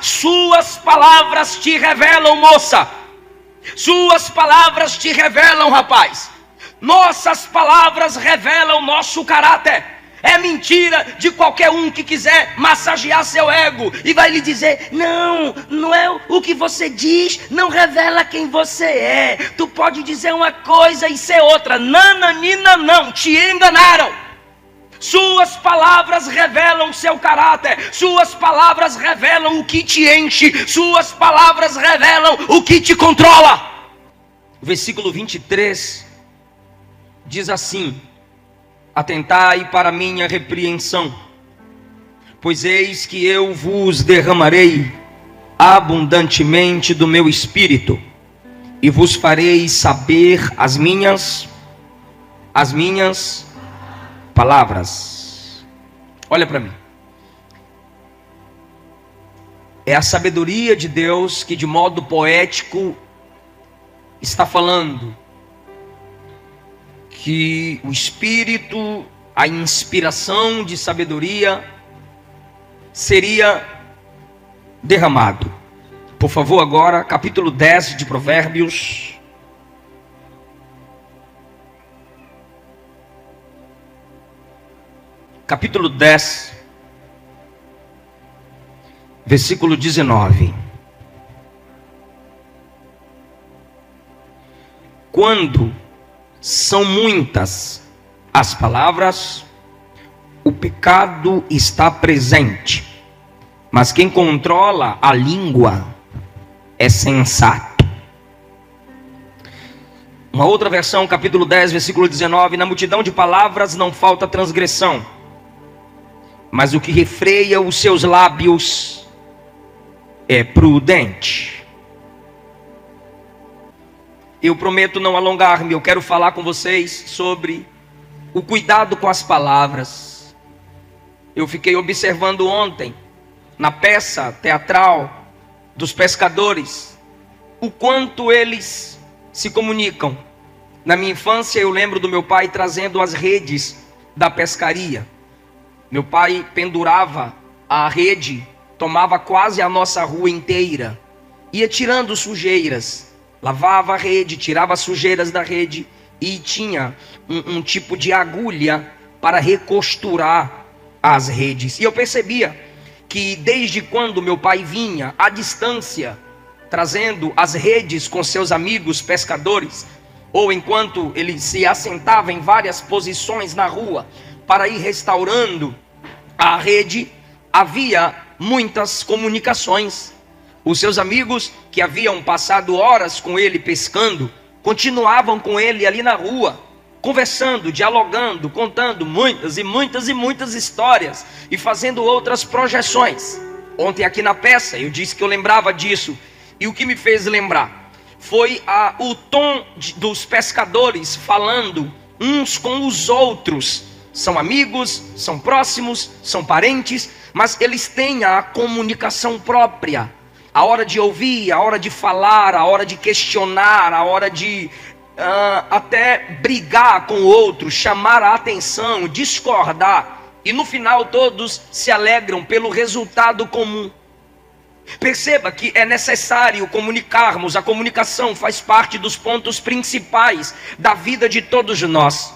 Suas palavras te revelam, moça. Suas palavras te revelam, rapaz. Nossas palavras revelam nosso caráter. É mentira de qualquer um que quiser massagear seu ego e vai lhe dizer: não é o que você diz, não revela quem você é. Tu pode dizer uma coisa e ser outra. Nananina, não, te enganaram. Suas palavras revelam seu caráter. Suas palavras revelam o que te enche. Suas palavras revelam o que te controla. O versículo 23 diz assim: atentai para minha repreensão, pois eis que eu vos derramarei abundantemente do meu espírito, e vos farei saber as minhas palavras. Olha para mim. É a sabedoria de Deus que de modo poético está falando que o Espírito, a inspiração de sabedoria seria derramado. Por favor, agora, capítulo 10 de Provérbios. Capítulo 10, versículo 19. Quando são muitas as palavras, o pecado está presente, mas quem controla a língua é sensato. Uma outra versão, capítulo 10, versículo 19: na multidão de palavras não falta transgressão, mas o que refreia os seus lábios é prudente. Eu prometo não alongar-me, eu quero falar com vocês sobre o cuidado com as palavras. Eu fiquei observando ontem, na peça teatral dos pescadores, o quanto eles se comunicam. Na minha infância eu lembro do meu pai trazendo as redes da pescaria. Meu pai pendurava a rede, tomava quase a nossa rua inteira, ia tirando sujeiras, lavava a rede, tirava as sujeiras da rede e tinha um tipo de agulha para recosturar as redes. E eu percebia que desde quando meu pai vinha à distância, trazendo as redes com seus amigos pescadores, ou enquanto ele se assentava em várias posições na rua para ir restaurando a rede, havia muitas comunicações. Os seus amigos que haviam passado horas com ele pescando, continuavam com ele ali na rua, conversando, dialogando, contando muitas histórias e fazendo outras projeções. Ontem aqui na peça eu disse que eu lembrava disso, e o que me fez lembrar foi o tom dos pescadores falando uns com os outros. São amigos, são próximos, são parentes, mas eles têm a comunicação própria. A hora de ouvir, a hora de falar, a hora de questionar, a hora de até brigar com o outro, chamar a atenção, discordar. E no final todos se alegram pelo resultado comum. Perceba que é necessário comunicarmos. A comunicação faz parte dos pontos principais da vida de todos nós.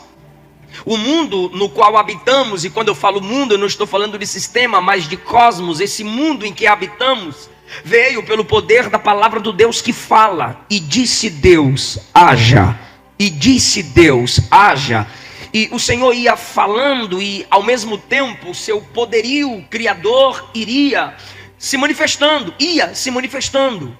O mundo no qual habitamos, e quando eu falo mundo, eu não estou falando de sistema, mas de cosmos. Esse mundo em que habitamos veio pelo poder da palavra do Deus que fala. E disse Deus, haja. E disse Deus, haja. E o Senhor ia falando, e ao mesmo tempo o seu poderio criador ia se manifestando.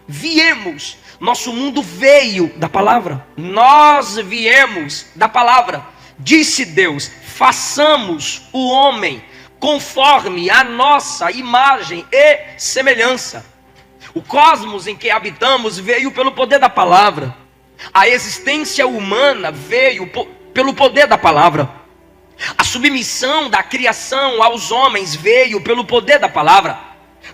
Viemos. Nosso mundo veio da palavra. Nós viemos da palavra. Disse Deus, façamos o homem conforme a nossa imagem e semelhança. O cosmos em que habitamos veio pelo poder da palavra. A existência humana veio pelo poder da palavra. A submissão da criação aos homens veio pelo poder da palavra.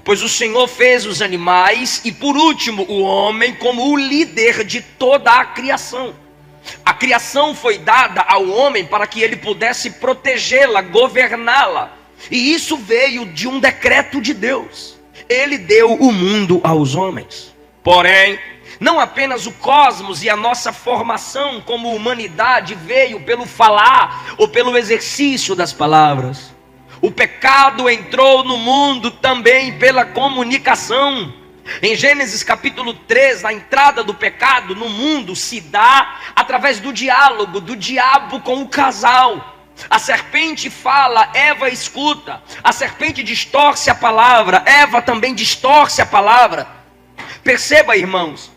Pois o Senhor fez os animais e, por último, o homem como o líder de toda a criação. A criação foi dada ao homem para que ele pudesse protegê-la, governá-la. E isso veio de um decreto de Deus. Ele deu o mundo aos homens. Porém, não apenas o cosmos e a nossa formação como humanidade veio pelo falar ou pelo exercício das palavras. O pecado entrou no mundo também pela comunicação. Em Gênesis capítulo 3, a entrada do pecado no mundo se dá através do diálogo do diabo com o casal. A serpente fala, Eva escuta. A serpente distorce a palavra, Eva também distorce a palavra. Perceba, irmãos,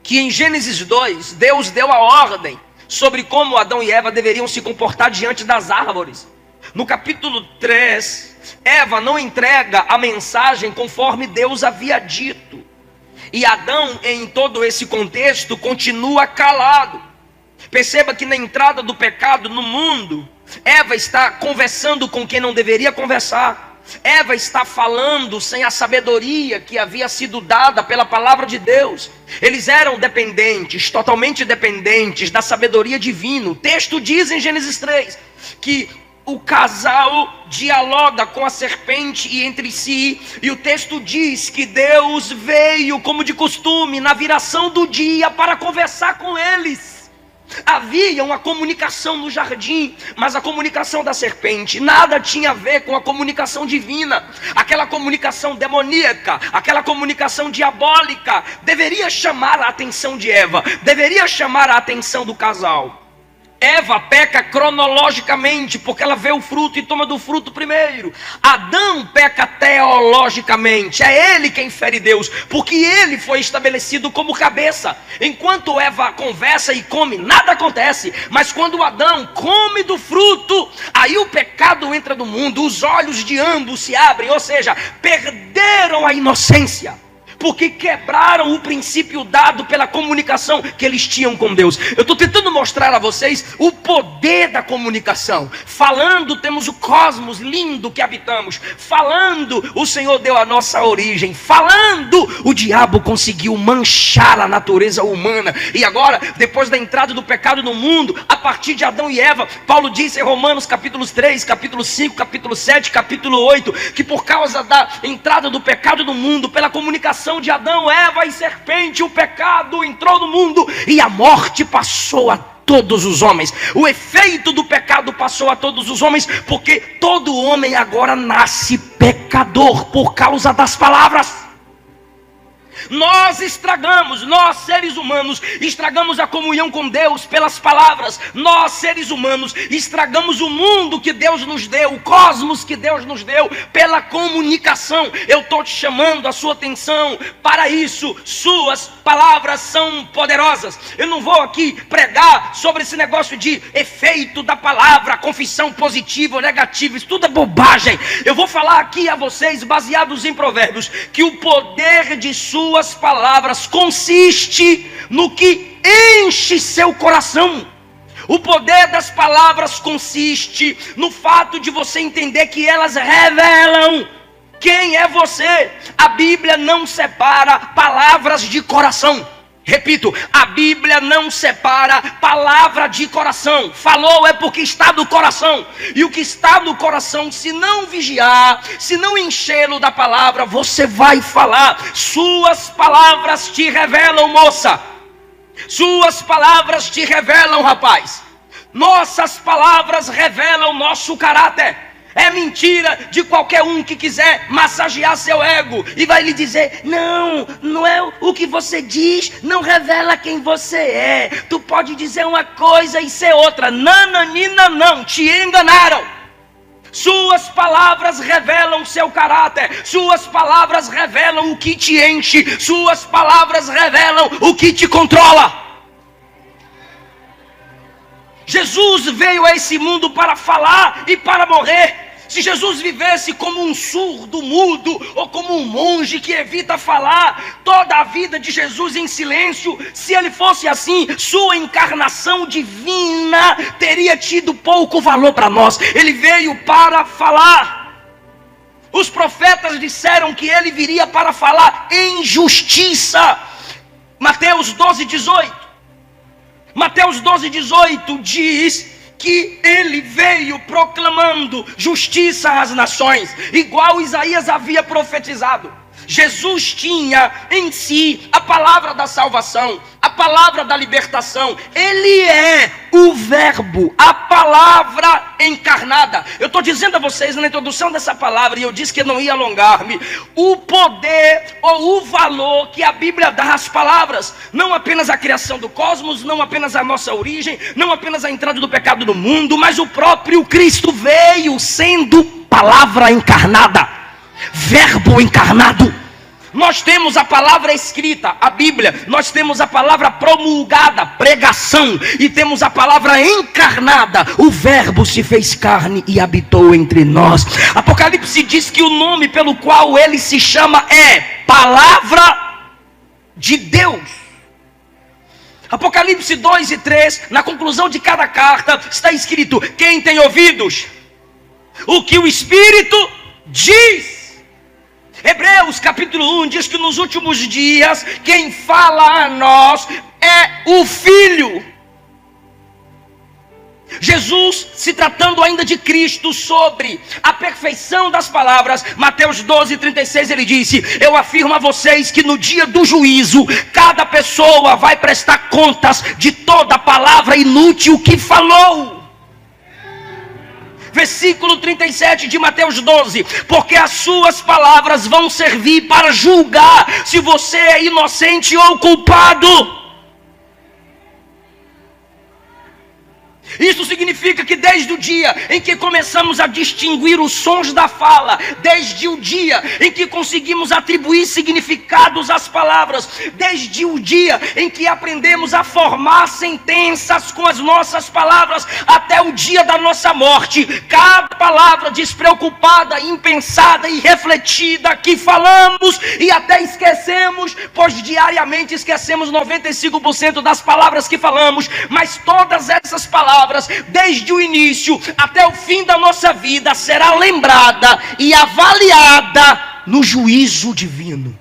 que em Gênesis 2, Deus deu a ordem sobre como Adão e Eva deveriam se comportar diante das árvores. No capítulo 3, Eva não entrega a mensagem conforme Deus havia dito. E Adão, em todo esse contexto, continua calado. Perceba que na entrada do pecado no mundo, Eva está conversando com quem não deveria conversar. Eva está falando sem a sabedoria que havia sido dada pela palavra de Deus. Eles eram dependentes, totalmente dependentes da sabedoria divina. O texto diz em Gênesis 3 que o casal dialoga com a serpente e entre si, e o texto diz que Deus veio como de costume na viração do dia para conversar com eles. Havia uma comunicação no jardim, mas a comunicação da serpente nada tinha a ver com a comunicação divina. Aquela comunicação demoníaca, aquela comunicação diabólica deveria chamar a atenção de Eva, deveria chamar a atenção do casal. Eva peca cronologicamente, porque ela vê o fruto e toma do fruto primeiro. Adão peca teologicamente, é ele quem fere Deus, porque ele foi estabelecido como cabeça. Enquanto Eva conversa e come, nada acontece. Mas quando Adão come do fruto, aí o pecado entra no mundo, os olhos de ambos se abrem, ou seja, perderam a inocência, porque quebraram o princípio dado pela comunicação que eles tinham com Deus. Eu estou tentando mostrar a vocês o poder da comunicação. Falando, temos o cosmos lindo que habitamos. Falando, o Senhor deu a nossa origem. Falando, o diabo conseguiu manchar a natureza humana. E agora, depois da entrada do pecado no mundo, a partir de Adão e Eva, Paulo disse em Romanos capítulo 3, capítulo 5, capítulo 7, capítulo 8, que por causa da entrada do pecado no mundo, pela comunicação de Adão, Eva e serpente, o pecado entrou no mundo e a morte passou a todos os homens. O efeito do pecado passou a todos os homens, porque todo homem agora nasce pecador por causa das palavras. Nós seres humanos, estragamos a comunhão com Deus pelas palavras. Nós, seres humanos, estragamos o mundo que Deus nos deu, o cosmos que Deus nos deu, pela comunicação. Eu estou te chamando a sua atenção para isso. Suas palavras são poderosas. Eu não vou aqui pregar sobre esse negócio de efeito da palavra, confissão positiva ou negativa, isso tudo é bobagem. Eu vou falar aqui a vocês, baseados em Provérbios, que o poder de suas palavras consiste no que enche seu coração. O poder das palavras consiste no fato de você entender que elas revelam quem é você. A Bíblia não separa palavras de coração. Repito, a Bíblia não separa palavra de coração. Falou é porque está no coração. E o que está no coração, se não vigiar, se não enchê-lo da palavra, você vai falar. Suas palavras te revelam, moça. Suas palavras te revelam, rapaz. Nossas palavras revelam nosso caráter. É mentira de qualquer um que quiser massagear seu ego e vai lhe dizer: não é o que você diz, não revela quem você é. Tu pode dizer uma coisa e ser outra. Nananina, não, te enganaram. Suas palavras revelam seu caráter. Suas palavras revelam o que te enche. Suas palavras revelam o que te controla. Jesus veio a esse mundo para falar e para morrer. Se Jesus vivesse como um surdo mudo ou como um monge que evita falar, toda a vida de Jesus em silêncio, se ele fosse assim, sua encarnação divina teria tido pouco valor para nós. Ele veio para falar. Os profetas disseram que ele viria para falar em justiça. Mateus 12:18. Mateus 12:18 diz que ele veio proclamando justiça às nações, igual Isaías havia profetizado. Jesus tinha em si a palavra da salvação, a palavra da libertação. Ele é o verbo, a palavra encarnada. Eu estou dizendo a vocês na introdução dessa palavra, e eu disse que eu não ia alongar-me, o poder ou o valor que a Bíblia dá às palavras. Não apenas a criação do cosmos, não apenas a nossa origem, não apenas a entrada do pecado no mundo, mas o próprio Cristo veio sendo palavra encarnada. Verbo encarnado. Nós temos a palavra escrita, a Bíblia. Nós temos a palavra promulgada, pregação. E temos a palavra encarnada. O verbo se fez carne e habitou entre nós. Apocalipse diz que o nome pelo qual ele se chama é Palavra de Deus. Apocalipse 2 e 3, na conclusão de cada carta, está escrito: quem tem ouvidos, o que o Espírito diz. Hebreus capítulo 1 diz que nos últimos dias quem fala a nós é o Filho. Jesus, se tratando ainda de Cristo, sobre a perfeição das palavras, Mateus 12, 36, ele disse: eu afirmo a vocês que no dia do juízo, cada pessoa vai prestar contas de toda palavra inútil que falou. Versículo 37 de Mateus 12: porque as suas palavras vão servir para julgar se você é inocente ou culpado. Isso significa que desde o dia em que começamos a distinguir os sons da fala, desde o dia em que conseguimos atribuir significados às palavras, desde o dia em que aprendemos a formar sentenças com as nossas palavras, até o dia da nossa morte, cada palavra despreocupada, impensada e refletida que falamos e até esquecemos, pois diariamente esquecemos 95% das palavras que falamos, mas todas essas palavras, desde o início até o fim da nossa vida, será lembrada e avaliada no juízo divino.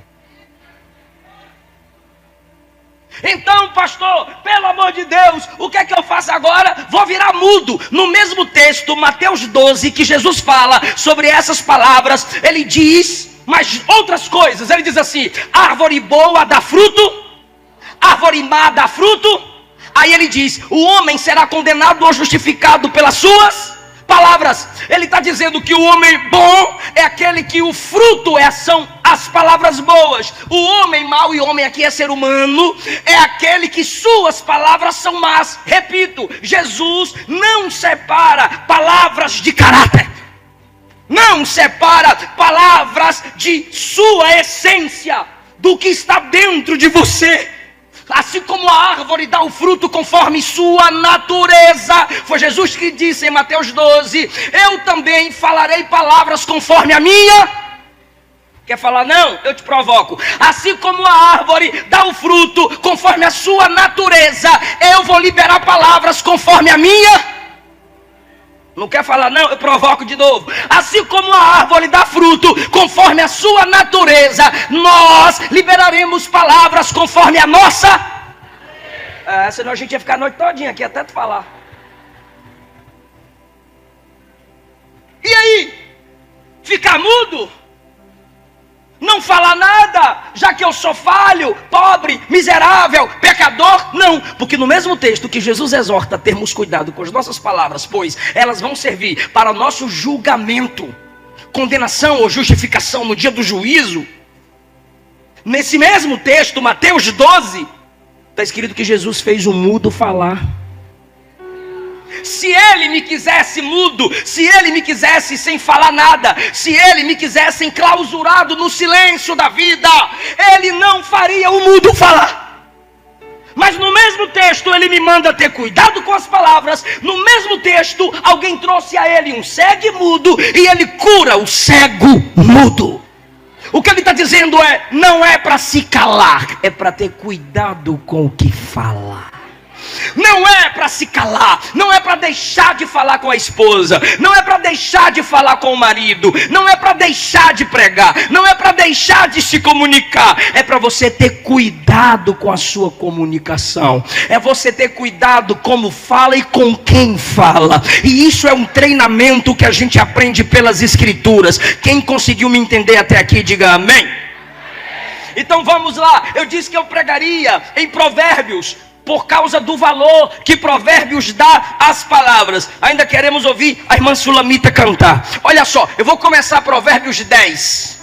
Então, pastor, pelo amor de Deus, o que é que eu faço agora? Vou virar mudo. No mesmo texto, Mateus 12, que Jesus fala sobre essas palavras, ele diz mais outras coisas. Ele diz assim: árvore boa dá fruto, árvore má dá fruto. Aí ele diz: o homem será condenado ou justificado pelas suas palavras. Ele está dizendo que o homem bom é aquele que o fruto são as palavras boas. O homem mau, e homem aqui é ser humano, é aquele que suas palavras são más. Repito, Jesus não separa palavras de caráter, não separa palavras de sua essência, do que está dentro de você. Assim como a árvore dá o fruto conforme sua natureza, foi Jesus que disse em Mateus 12: eu também falarei palavras conforme a minha. Quer falar? Não, eu te provoco. Assim como a árvore dá o fruto conforme a sua natureza, eu vou liberar palavras conforme a minha. Não quer falar? Não, eu provoco de novo. Assim como a árvore dá fruto conforme a sua natureza, nós liberaremos palavras conforme a nossa. Senão a gente ia ficar a noite todinha aqui até tu falar. E aí? Ficar mudo? Não falar nada, já que eu sou falho, pobre, miserável, pecador? Não, porque no mesmo texto que Jesus exorta a termos cuidado com as nossas palavras, pois elas vão servir para o nosso julgamento, condenação ou justificação no dia do juízo. Nesse mesmo texto, Mateus 12, está escrito que Jesus fez o mudo falar. Se ele me quisesse mudo, se ele me quisesse sem falar nada, se ele me quisesse enclausurado no silêncio da vida, ele não faria o mudo falar. Mas no mesmo texto ele me manda ter cuidado com as palavras. No mesmo texto alguém trouxe a ele um cego mudo e ele cura o cego mudo. O que ele está dizendo é: não é para se calar, é para ter cuidado com o que fala. Não é para se calar, não é para deixar de falar com a esposa, não é para deixar de falar com o marido, não é para deixar de pregar, não é para deixar de se comunicar, é para você ter cuidado com a sua comunicação, é você ter cuidado como fala e com quem fala. E isso é um treinamento que a gente aprende pelas escrituras. Quem conseguiu me entender até aqui, diga amém. Então vamos lá. Eu disse que eu pregaria em Provérbios por causa do valor que Provérbios dá às palavras. Ainda queremos ouvir a irmã Sulamita cantar. Olha só, eu vou começar Provérbios 10.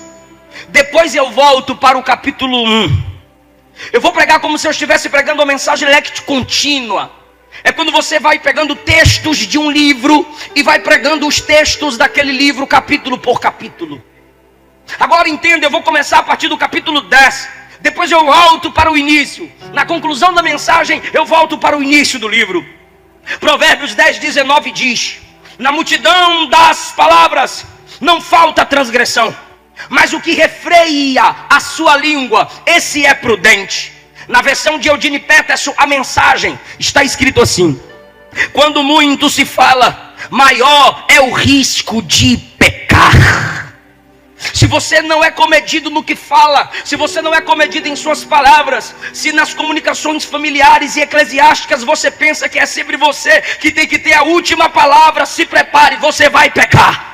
Depois eu volto para o capítulo 1. Eu vou pregar como se eu estivesse pregando uma mensagem lect contínua. É quando você vai pegando textos de um livro e vai pregando os textos daquele livro, capítulo por capítulo. Agora entenda, eu vou começar a partir do capítulo 10. Depois eu volto para o início. Na conclusão da mensagem, eu volto para o início do livro. Provérbios 10, 19 diz: na multidão das palavras não falta transgressão, mas o que refreia a sua língua, esse é prudente. Na versão de Eudine Peterson, a mensagem está escrito assim: quando muito se fala, maior é o risco de pecar. Se você não é comedido no que fala, se você não é comedido em suas palavras, se nas comunicações familiares e eclesiásticas você pensa que é sempre você que tem que ter a última palavra, se prepare, você vai pecar.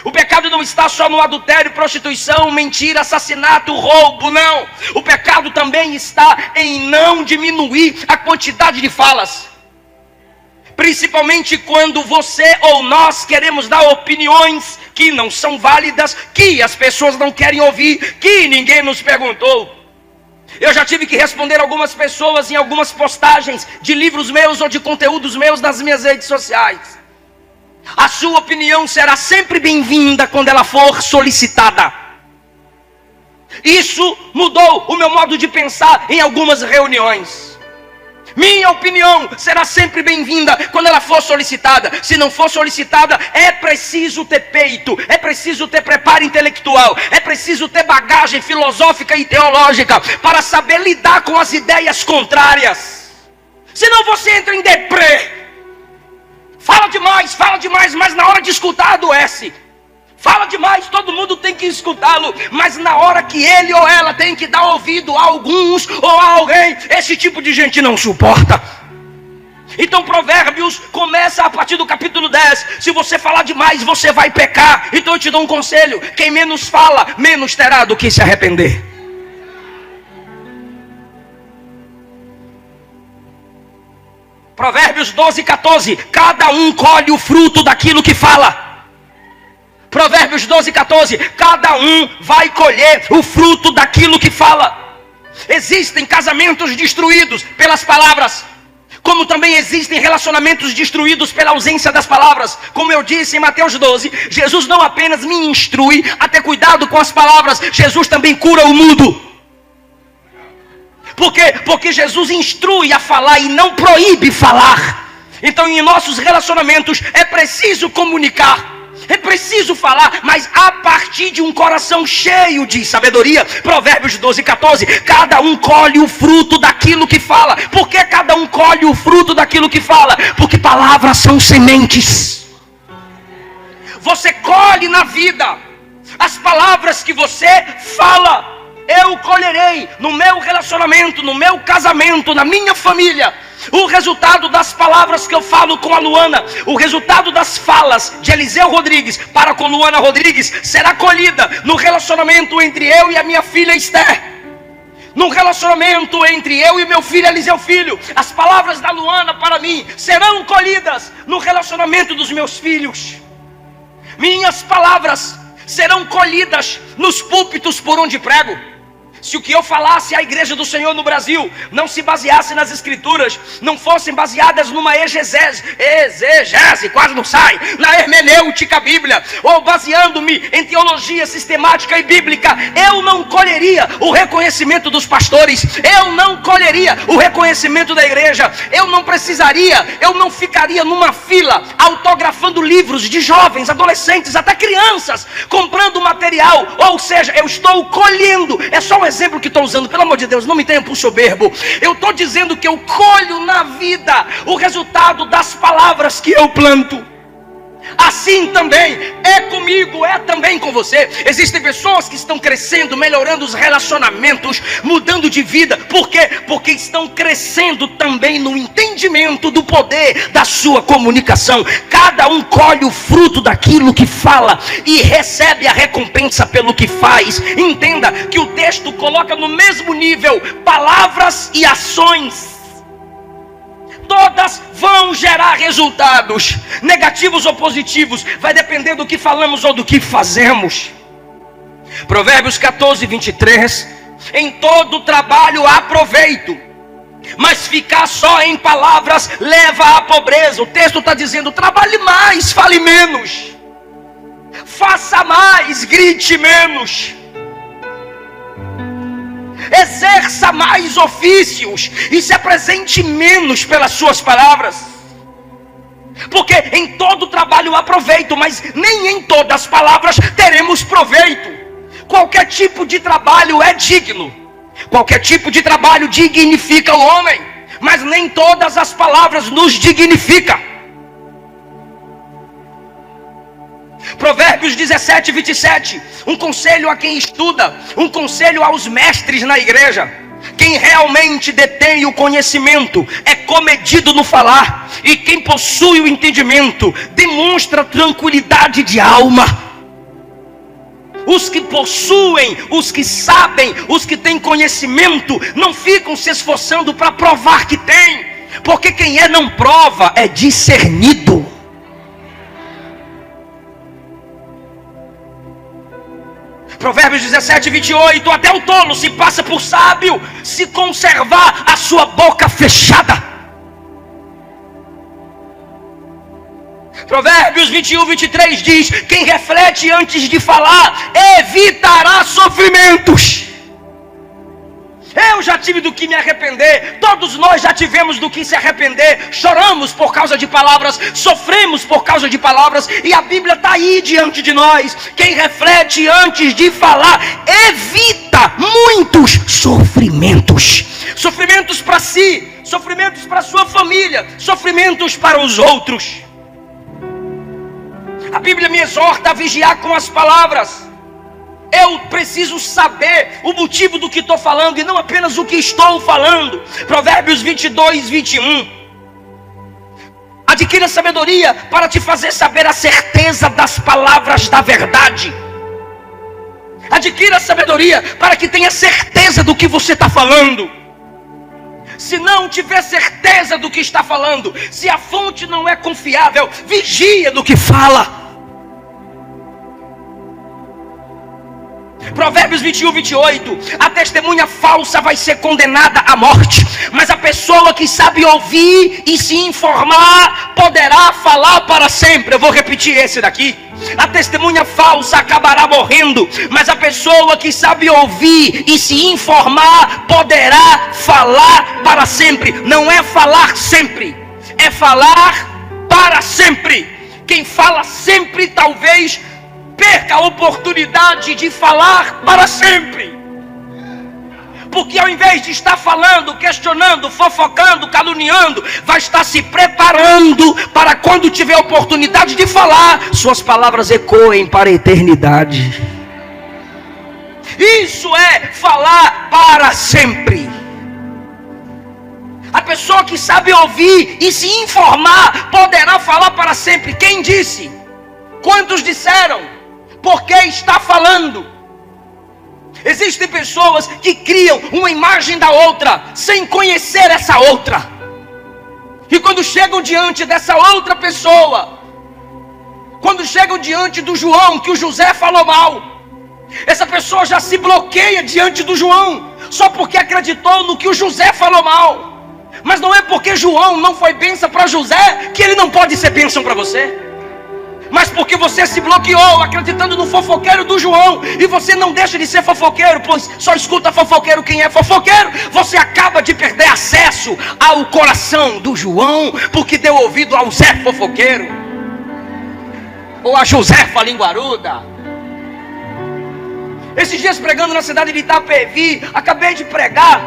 O pecado não está só no adultério, prostituição, mentira, assassinato, roubo, não. O pecado também está em não diminuir a quantidade de falas. Principalmente quando você ou nós queremos dar opiniões que não são válidas, que as pessoas não querem ouvir, que ninguém nos perguntou. Eu já tive que responder algumas pessoas em algumas postagens de livros meus ou de conteúdos meus nas minhas redes sociais. A sua opinião será sempre bem-vinda quando ela for solicitada. Isso mudou o meu modo de pensar em algumas reuniões. Minha opinião será sempre bem-vinda quando ela for solicitada. Se não for solicitada, é preciso ter peito, é preciso ter preparo intelectual, é preciso ter bagagem filosófica e teológica para saber lidar com as ideias contrárias. Senão você entra em deprê. Fala demais, mas na hora de escutar adoece. Fala demais, todo mundo tem que escutá-lo, mas na hora que ele ou ela tem que dar ouvido a alguns ou a alguém, esse tipo de gente não suporta. Então Provérbios começa a partir do capítulo 10. Se você falar demais, você vai pecar. Então eu te dou um conselho: quem menos fala, menos terá do que se arrepender. Provérbios 12, 14. Cada um colhe o fruto daquilo que fala. Provérbios 12, 14. Cada um vai colher o fruto daquilo que fala. Existem casamentos destruídos pelas palavras, como também existem relacionamentos destruídos pela ausência das palavras. Como eu disse em Mateus 12, Jesus não apenas me instrui a ter cuidado com as palavras, Jesus também cura o mudo. Por quê? Porque Jesus instrui a falar e não proíbe falar. Então em nossos relacionamentos é preciso comunicar, é preciso falar, mas a partir de um coração cheio de sabedoria. Provérbios 12, 14. Cada um colhe o fruto daquilo que fala. Por que cada um colhe o fruto daquilo que fala? Porque palavras são sementes. Você colhe na vida as palavras que você fala. Eu colherei no meu relacionamento, no meu casamento, na minha família, o resultado das palavras que eu falo com a Luana. O resultado das falas de Eliseu Rodrigues para com Luana Rodrigues será colhida no relacionamento entre eu e a minha filha Esther, no relacionamento entre eu e meu filho Eliseu Filho. As palavras da Luana para mim serão colhidas no relacionamento dos meus filhos. Minhas palavras serão colhidas nos púlpitos por onde prego. Se o que eu falasse à igreja do Senhor no Brasil não se baseasse nas escrituras, não fossem baseadas numa exegese, quase não sai, na hermenêutica bíblia, ou baseando-me em teologia sistemática e bíblica, eu não colheria o reconhecimento dos pastores, eu não colheria o reconhecimento da igreja, eu não ficaria numa fila autografando livros de jovens, adolescentes, até crianças, comprando material. Ou seja, eu estou colhendo. É só um exemplo que estou usando, pelo amor de Deus, não me tenha por soberbo. Eu estou dizendo que eu colho na vida o resultado das palavras que eu planto. Assim também é comigo, é também com você. Existem pessoas que estão crescendo, melhorando os relacionamentos, mudando de vida. Por quê? Porque estão crescendo também no entendimento do poder da sua comunicação. Cada um colhe o fruto daquilo que fala e recebe a recompensa pelo que faz. Entenda que o texto coloca no mesmo nível palavras e ações. Todas vão gerar resultados, negativos ou positivos, vai depender do que falamos ou do que fazemos. Provérbios 14, 23. Em todo trabalho há proveito, mas ficar só em palavras leva à pobreza. O texto está dizendo: trabalhe mais, fale menos. Faça mais, grite menos. Exerça mais ofícios e se apresente menos pelas suas palavras. Porque em todo trabalho há proveito, mas nem em todas as palavras teremos proveito. Qualquer tipo de trabalho é digno. Qualquer tipo de trabalho dignifica o homem, mas nem todas as palavras nos dignificam. Provérbios 17, 27. Um conselho a quem estuda, um conselho aos mestres na igreja: quem realmente detém o conhecimento é comedido no falar, e quem possui o entendimento demonstra tranquilidade de alma. Os que possuem, os que sabem, os que têm conhecimento, não ficam se esforçando para provar que tem, porque quem não prova é discernido. Provérbios 17, 28. Até o tolo se passa por sábio se conservar a sua boca fechada. Provérbios 21, 23 diz: quem reflete antes de falar evitará sofrimentos. Eu já tive do que me arrepender. Todos nós já tivemos do que se arrepender. Choramos por causa de palavras, sofremos por causa de palavras, e a Bíblia está aí diante de nós. Quem reflete antes de falar evita muitos sofrimentos. Sofrimentos para si, sofrimentos para sua família, sofrimentos para os outros. A Bíblia me exorta a vigiar com as palavras. Eu preciso saber o motivo do que estou falando e não apenas o que estou falando. Provérbios 22, 21. Adquira sabedoria para te fazer saber a certeza das palavras da verdade. Adquira sabedoria para que tenha certeza do que você está falando. Se não tiver certeza do que está falando, se a fonte não é confiável, vigia do que fala. Provérbios 21, 28. A testemunha falsa vai ser condenada à morte, mas a pessoa que sabe ouvir e se informar poderá falar para sempre. Eu vou repetir esse daqui. A testemunha falsa acabará morrendo, mas a pessoa que sabe ouvir e se informar poderá falar para sempre. Não é falar sempre, é falar para sempre. Quem fala sempre talvez perca a oportunidade de falar para sempre. Porque ao invés de estar falando, questionando, fofocando, caluniando, vai estar se preparando para quando tiver a oportunidade de falar, suas palavras ecoem para a eternidade. Isso é falar para sempre. A pessoa que sabe ouvir e se informar poderá falar para sempre. Quem disse? Quantos disseram? Porque está falando. Existem pessoas que criam uma imagem da outra sem conhecer essa outra, e quando chegam diante dessa outra pessoa, quando chegam diante do João que o José falou mal, essa pessoa já se bloqueia diante do João, só porque acreditou no que o José falou mal. Mas não é porque João não foi bênção para José que ele não pode ser bênção para você. Mas porque você se bloqueou acreditando no fofoqueiro do João, e você não deixa de ser fofoqueiro, pois só escuta fofoqueiro quem é fofoqueiro, você acaba de perder acesso ao coração do João, porque deu ouvido ao Zé fofoqueiro, ou a Josefa linguaruda. Esses dias pregando na cidade de Itapevi, acabei de pregar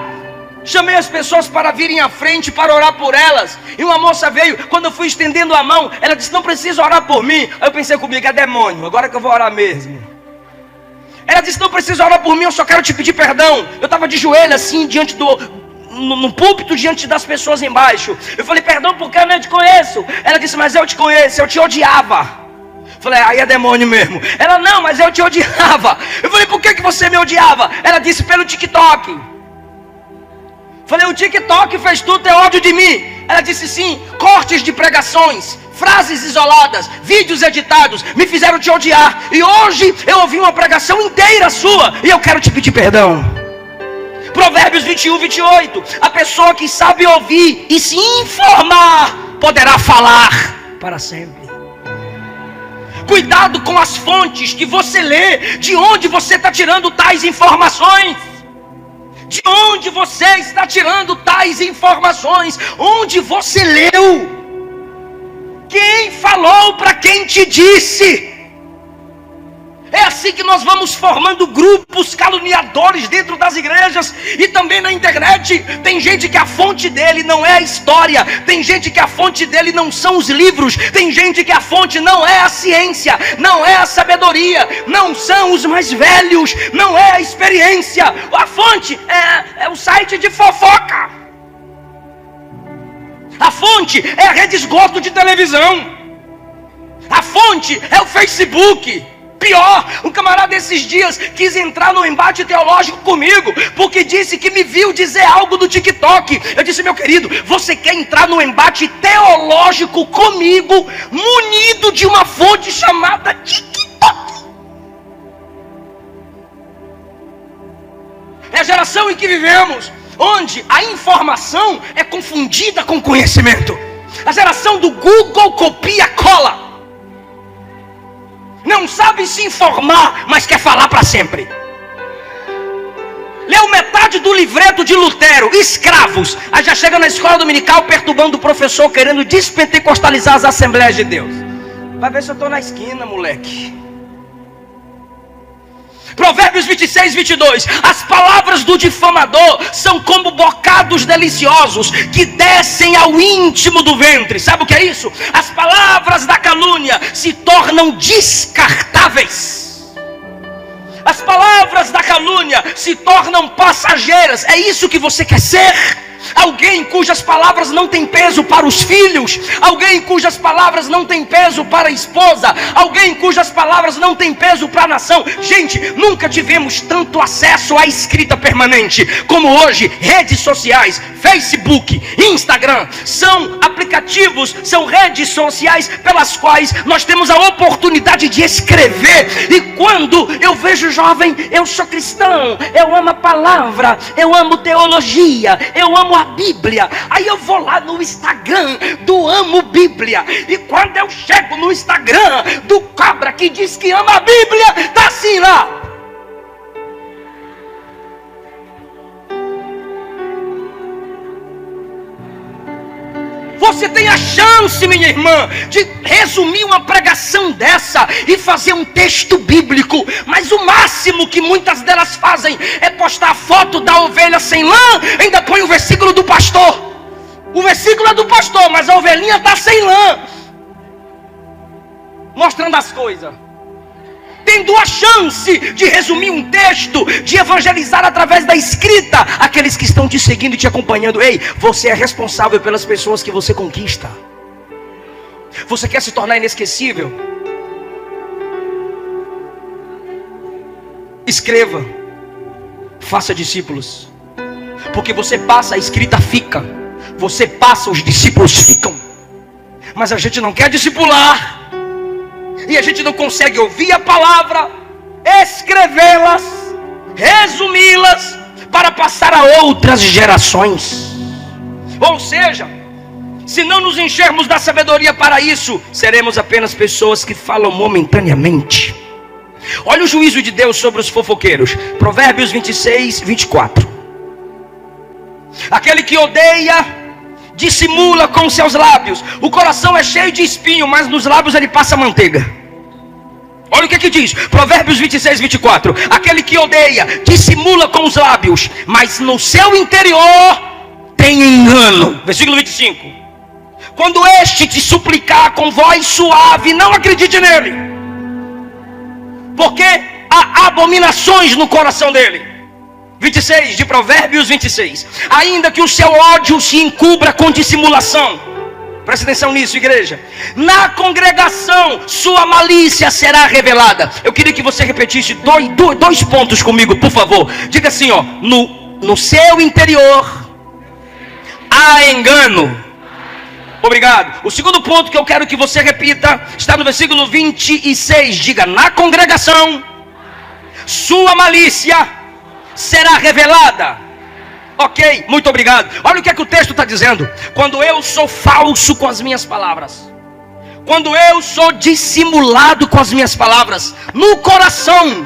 Chamei as pessoas para virem à frente para orar por elas. E uma moça veio, quando eu fui estendendo a mão, ela disse: não precisa orar por mim. Aí eu pensei comigo: é demônio, agora que eu vou orar mesmo. Ela disse: não precisa orar por mim, eu só quero te pedir perdão. Eu estava de joelho assim, no púlpito, diante das pessoas embaixo. Eu falei: perdão porque eu não te conheço. Ela disse: mas eu te conheço, eu te odiava. Eu falei: aí é demônio mesmo. Ela: não, mas eu te odiava. Eu falei: por que você me odiava? Ela disse: pelo TikTok. Falei: o TikTok fez tu ter ódio de mim? Ela disse: sim, cortes de pregações, frases isoladas, vídeos editados me fizeram te odiar. E hoje eu ouvi uma pregação inteira sua e eu quero te pedir perdão. Provérbios 21, 28. A pessoa que sabe ouvir e se informar poderá falar para sempre. Cuidado com as fontes que você lê, de onde você está tirando tais informações. De onde você está tirando tais informações? Onde você leu? Quem falou para quem te disse? É assim que nós vamos formando grupos caluniadores dentro das igrejas e também na internet. Tem gente que a fonte dele não é a história, tem gente que a fonte dele não são os livros, tem gente que a fonte não é a ciência, não é a sabedoria, não são os mais velhos, não é a experiência. A fonte é o site de fofoca. A fonte é a rede esgoto de televisão. A fonte é o Facebook. Pior, um camarada esses dias quis entrar no embate teológico comigo, porque disse que me viu dizer algo do TikTok. Eu disse: meu querido, você quer entrar no embate teológico comigo, munido de uma fonte chamada TikTok? É a geração em que vivemos, onde a informação é confundida com conhecimento. A geração do Google copia, cola. Não sabe se informar, mas quer falar para sempre. Leu metade do livreto de Lutero, escravos. Aí já chega na escola dominical perturbando o professor, querendo despentecostalizar as Assembleias de Deus. Vai ver se eu estou na esquina, moleque. Provérbios 26, 22. As palavras do difamador são como bocados deliciosos que descem ao íntimo do ventre. Sabe o que é isso? As palavras da calúnia se tornam descartáveis. As palavras da calúnia se tornam passageiras. É isso que você quer ser? Alguém cujas palavras não têm peso para os filhos, alguém cujas palavras não têm peso para a esposa, alguém cujas palavras não têm peso para a nação. Gente, nunca tivemos tanto acesso à escrita permanente como hoje. Redes sociais, Facebook, Instagram, são aplicativos, são redes sociais pelas quais nós temos a oportunidade de escrever. E quando eu vejo jovem: eu sou cristão, eu amo a palavra, eu amo teologia, eu amo a Bíblia. Aí eu vou lá no Instagram do Amo Bíblia, e quando eu chego no Instagram do cabra que diz que ama a Bíblia, tá assim lá: você tem a chance, minha irmã, de resumir uma pregação dessa e fazer um texto bíblico, mas o máximo que muitas delas fazem é postar a foto da ovelha sem lã, ainda põe o versículo do pastor. O versículo é do pastor, mas a ovelhinha está sem lã, mostrando as coisas. Tendo a chance de resumir um texto, de evangelizar através da escrita aqueles que estão te seguindo e te acompanhando. Ei, você é responsável pelas pessoas que você conquista. Você quer se tornar inesquecível? Escreva, faça discípulos, porque você passa, a escrita fica. Você passa, os discípulos ficam. Mas a gente não quer discipular, e a gente não consegue ouvir a palavra, escrevê-las, resumi-las, para passar a outras gerações. Ou seja, se não nos enchermos da sabedoria para isso, seremos apenas pessoas que falam momentaneamente. Olha o juízo de Deus sobre os fofoqueiros. Provérbios 26, 24. Aquele que odeia dissimula com seus lábios. O coração é cheio de espinho, mas nos lábios ele passa manteiga. Olha o que diz, Provérbios 26, 24. Aquele que odeia, dissimula com os lábios, mas no seu interior tem engano. Versículo 25. Quando este te suplicar com voz suave, não acredite nele, porque há abominações no coração dele. 26 de Provérbios 26. Ainda que o seu ódio se encubra com dissimulação. Presta atenção nisso, igreja. Na congregação sua malícia será revelada. Eu queria que você repetisse dois pontos comigo, por favor. Diga assim, ó: no seu interior há engano. Obrigado. O segundo ponto que eu quero que você repita está no versículo 26. Diga: na congregação sua malícia será revelada. Ok, muito obrigado. Olha o que o texto está dizendo. Quando eu sou falso com as minhas palavras, quando eu sou dissimulado com as minhas palavras, no coração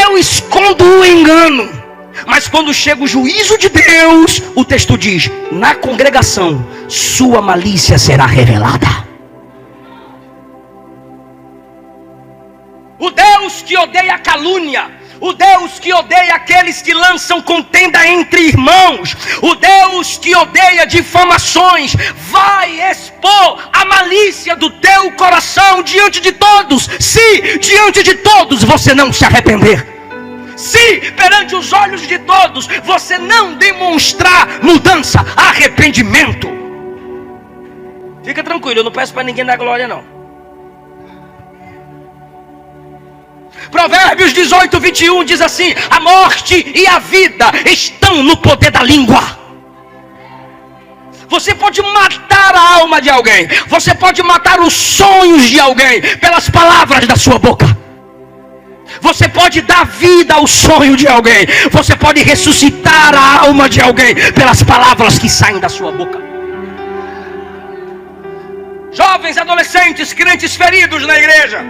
eu escondo o engano. Mas quando chega o juízo de Deus, o texto diz: na congregação sua malícia será revelada. O Deus que odeia a calúnia, o Deus que odeia aqueles que lançam contenda entre irmãos, o Deus que odeia difamações, vai expor a malícia do teu coração diante de todos, se diante de todos você não se arrepender, se perante os olhos de todos você não demonstrar mudança, arrependimento. Fica tranquilo, eu não peço para ninguém dar glória não. Provérbios 18, 21 diz assim: a morte e a vida estão no poder da língua. Você pode matar a alma de alguém, você pode matar os sonhos de alguém pelas palavras da sua boca. Você pode dar vida ao sonho de alguém, você pode ressuscitar a alma de alguém pelas palavras que saem da sua boca. Jovens, adolescentes, crentes feridos na igreja,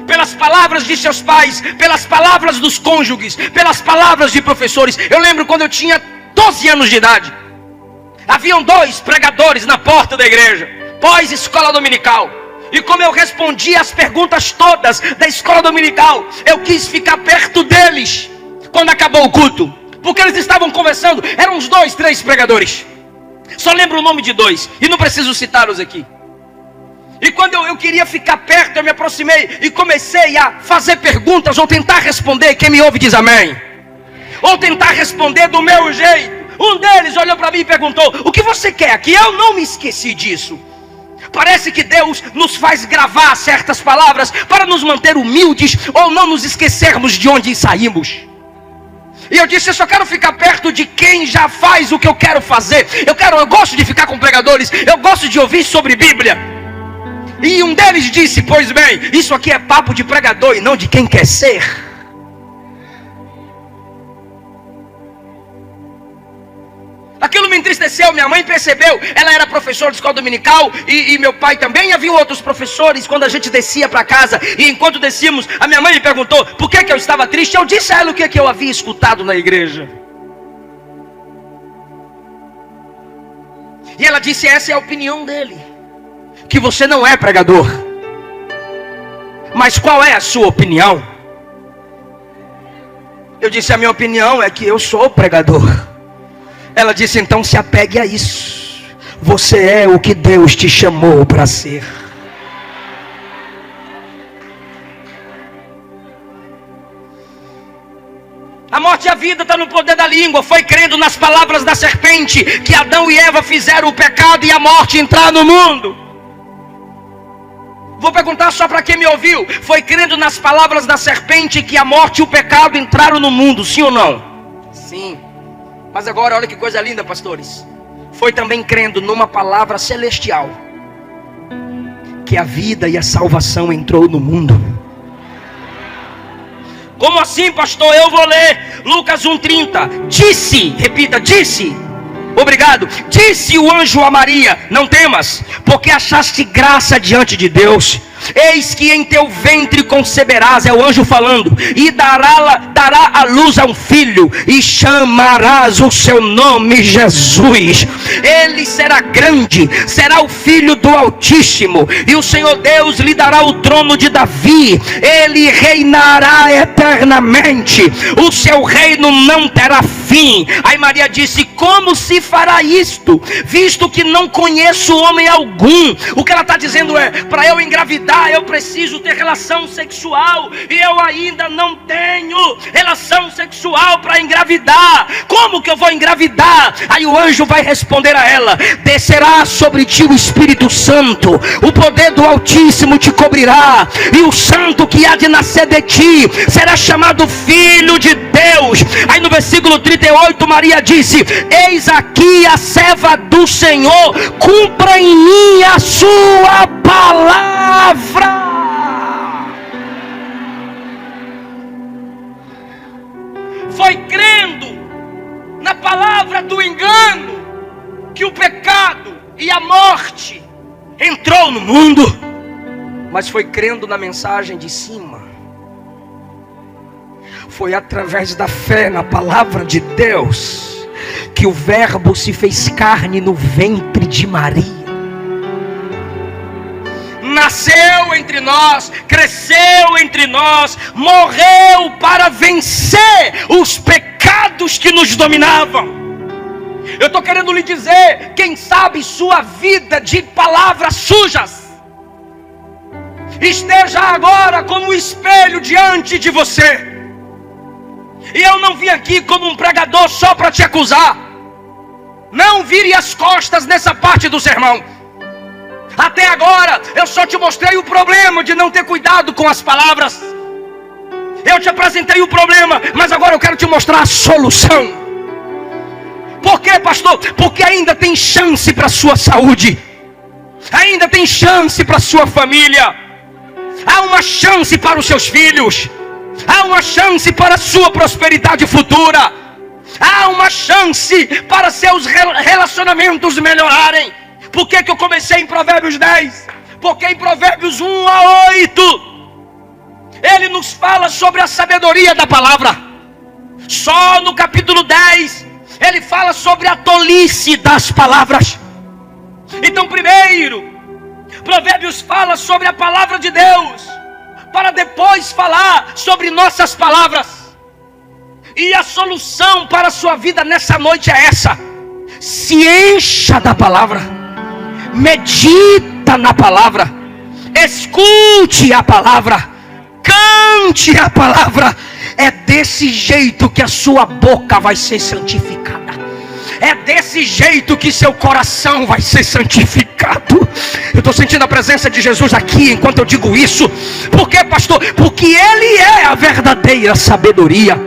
pelas palavras de seus pais, pelas palavras dos cônjuges, pelas palavras de professores. Eu lembro quando eu tinha 12 anos de idade, haviam 2 pregadores na porta da igreja, pós-escola dominical. E como eu respondia as perguntas todas da escola dominical, eu quis ficar perto deles quando acabou o culto, porque eles estavam conversando. Eram uns 2, 3 pregadores, só lembro o nome de 2 e não preciso citá-los aqui. E quando eu queria ficar perto, eu me aproximei e comecei a fazer perguntas, ou tentar responder. Quem me ouve diz amém. Ou tentar responder do meu jeito. Um deles olhou para mim e perguntou: o que você quer aqui? Eu não me esqueci disso. Parece que Deus nos faz gravar certas palavras para nos manter humildes, ou não nos esquecermos de onde saímos. E eu disse: eu só quero ficar perto de quem já faz o que eu quero fazer. Eu gosto de ficar com pregadores, eu gosto de ouvir sobre Bíblia. E um deles disse: pois bem, isso aqui é papo de pregador e não de quem quer ser. Aquilo me entristeceu. Minha mãe percebeu, ela era professora de escola dominical, e meu pai também. Havia outros professores. Quando a gente descia para casa, e enquanto descíamos, a minha mãe me perguntou por que eu estava triste. Eu disse a ela o que eu havia escutado na igreja. E ela disse: essa é a opinião dele, que você não é pregador. Mas qual é a sua opinião? Eu disse: a minha opinião é que eu sou pregador. Ela disse: então se apegue a isso. Você é o que Deus te chamou para ser. A morte e a vida está no poder da língua. Foi crendo nas palavras da serpente que Adão e Eva fizeram o pecado e a morte entrar no mundo. Vou perguntar só para quem me ouviu: foi crendo nas palavras da serpente que a morte e o pecado entraram no mundo, sim ou não? Sim. Mas agora olha que coisa linda, pastores. Foi também crendo numa palavra celestial que a vida e a salvação entrou no mundo. Como assim, pastor? Eu vou ler Lucas 1:30. Disse, repita, disse Obrigado. Disse o anjo a Maria: não temas, porque achaste graça diante de Deus. Eis que em teu ventre conceberás, é o anjo falando, e dará à luz a um filho, e chamarás o seu nome Jesus. Ele será grande, será o filho do Altíssimo, e o Senhor Deus lhe dará o trono de Davi. Ele reinará eternamente, o seu reino não terá fim. Aí Maria disse: como se fará isto, visto que não conheço homem algum? O que ela está dizendo é: para eu engravidar, eu preciso ter relação sexual, e eu ainda não tenho relação sexual para engravidar. Como que eu vou engravidar? Aí o anjo vai responder a ela: descerá sobre ti o Espírito Santo, o poder do Altíssimo te cobrirá, e o santo que há de nascer de ti será chamado Filho de Deus. Aí no versículo 38 Maria disse: eis aqui a serva do Senhor, cumpra em mim a sua palavra. Foi crendo na palavra do engano que o pecado e a morte entrou no mundo, mas foi crendo na mensagem de cima. Foi através da fé na palavra de Deus que o Verbo se fez carne no ventre de Maria. Nasceu entre nós, cresceu entre nós, morreu para vencer os pecados que nos dominavam. Eu estou querendo lhe dizer, quem sabe sua vida de palavras sujas esteja agora como um espelho diante de você. E eu não vim aqui como um pregador só para te acusar. Não vire as costas nessa parte do sermão. Até agora eu só te mostrei o problema de não ter cuidado com as palavras. Eu te apresentei o problema, mas agora eu quero te mostrar a solução. Por quê, pastor? Porque ainda tem chance para a sua saúde, ainda tem chance para a sua família, há uma chance para os seus filhos, há uma chance para a sua prosperidade futura, há uma chance para seus relacionamentos melhorarem. Por que eu comecei em Provérbios 10? Porque em Provérbios 1 a 8 ele nos fala sobre a sabedoria da palavra. Só no capítulo 10 ele fala sobre a tolice das palavras. Então primeiro Provérbios fala sobre a palavra de Deus, para depois falar sobre nossas palavras. E a solução para a sua vida nessa noite é essa: se encha da palavra, medita na palavra, escute a palavra, cante a palavra. É desse jeito que a sua boca vai ser santificada, é desse jeito que seu coração vai ser santificado. Eu estou sentindo a presença de Jesus aqui enquanto eu digo isso. Por quê, pastor? Porque Ele é a verdadeira sabedoria,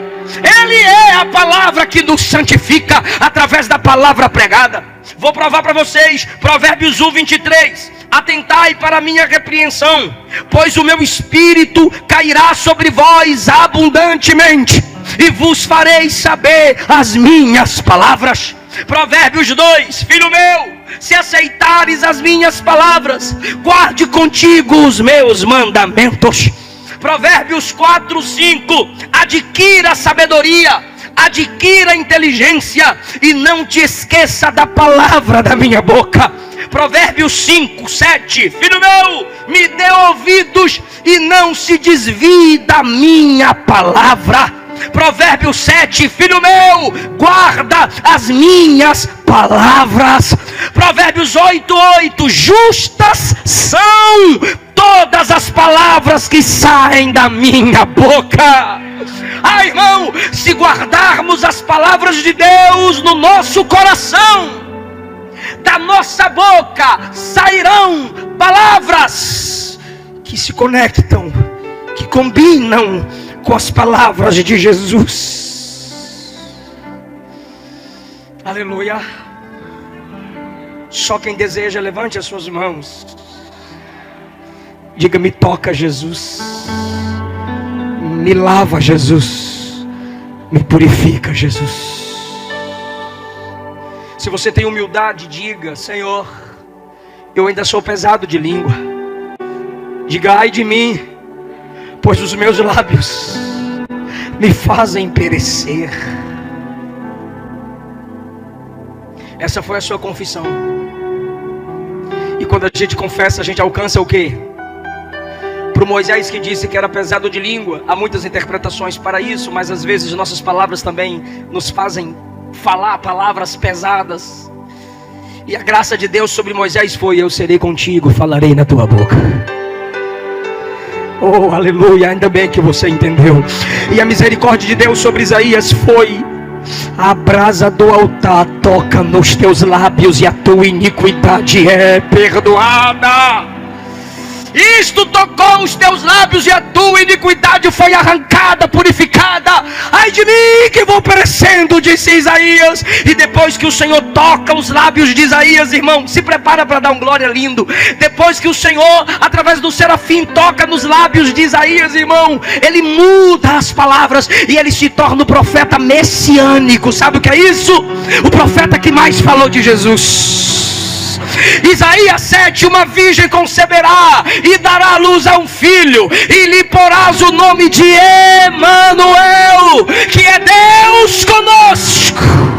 Ele é a palavra que nos santifica através da palavra pregada. Vou provar para vocês, Provérbios 1, 23. Atentai para a minha repreensão, pois o meu espírito cairá sobre vós abundantemente, e vos farei saber as minhas palavras. Provérbios 2, filho meu, se aceitares as minhas palavras, guarde contigo os meus mandamentos. Provérbios 4, 5, adquira sabedoria, adquira inteligência, e não te esqueça da palavra da minha boca. Provérbios 5, 7, filho meu, me dê ouvidos e não se desvie da minha palavra. Provérbios 7, filho meu, guarda as minhas palavras. Provérbios 8, 8, justas são todas as palavras que saem da minha boca. Ah, irmão, se guardarmos as palavras de Deus no nosso coração, da nossa boca sairão palavras que se conectam, que combinam com as palavras de Jesus. Aleluia. Só quem deseja, levante as suas mãos. Diga: me toca, Jesus. Me lava, Jesus. Me purifica, Jesus. Se você tem humildade, diga: Senhor, eu ainda sou pesado de língua. Diga: ai de mim, pois os meus lábios me fazem perecer. Essa foi a sua confissão. E quando a gente confessa, a gente alcança o quê? Para o Moisés que disse que era pesado de língua, há muitas interpretações para isso, mas às vezes nossas palavras também nos fazem falar palavras pesadas. E a graça de Deus sobre Moisés foi: eu serei contigo, falarei na tua boca. Oh, aleluia, ainda bem que você entendeu. E a misericórdia de Deus sobre Isaías foi: a brasa do altar toca nos teus lábios e a tua iniquidade é perdoada. Isto tocou os teus lábios e a tua iniquidade foi arrancada, purificada. Ai de mim que vou perecendo, disse Isaías. E depois que o Senhor toca os lábios de Isaías, irmão, se prepara para dar um glória lindo. Depois que o Senhor, através do serafim, toca nos lábios de Isaías, irmão, ele muda as palavras e ele se torna o profeta messiânico. Sabe o que é isso? O profeta que mais falou de Jesus. Isaías 7: uma virgem conceberá e dará à luz a um filho, e lhe porás o nome de Emanuel, que é Deus conosco.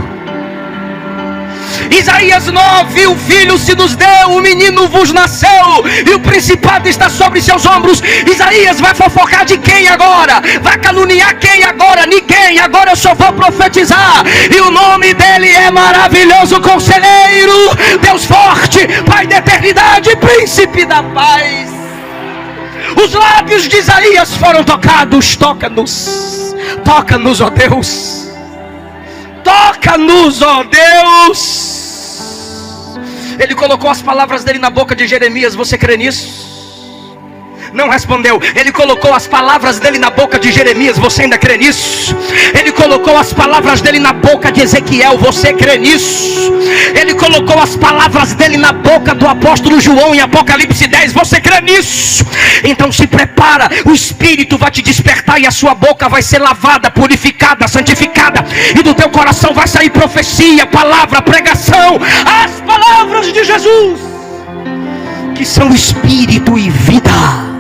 Isaías 9: o filho se nos deu, o menino vos nasceu, e o principado está sobre seus ombros. Isaías vai fofocar de quem agora? Vai caluniar quem agora? Ninguém. Agora eu só vou profetizar. E o nome dele é Maravilhoso Conselheiro, Deus Forte, Pai da Eternidade, Príncipe da Paz. Os lábios de Isaías foram tocados. Toca-nos, toca-nos, ó Deus. Toca-nos, ó Deus. Ele colocou as palavras dele na boca de Jeremias. Você crê nisso? Não respondeu. Ele colocou as palavras dele na boca de Jeremias. Você ainda crê nisso? Ele colocou as palavras dele na boca de Ezequiel. Você crê nisso? Ele colocou as palavras dele na boca do apóstolo João em Apocalipse 10. Você crê nisso? Então se prepara. O Espírito vai te despertar e a sua boca vai ser lavada, purificada, santificada. E do teu coração vai sair profecia, palavra, pregação. As palavras de Jesus, que são Espírito e vida.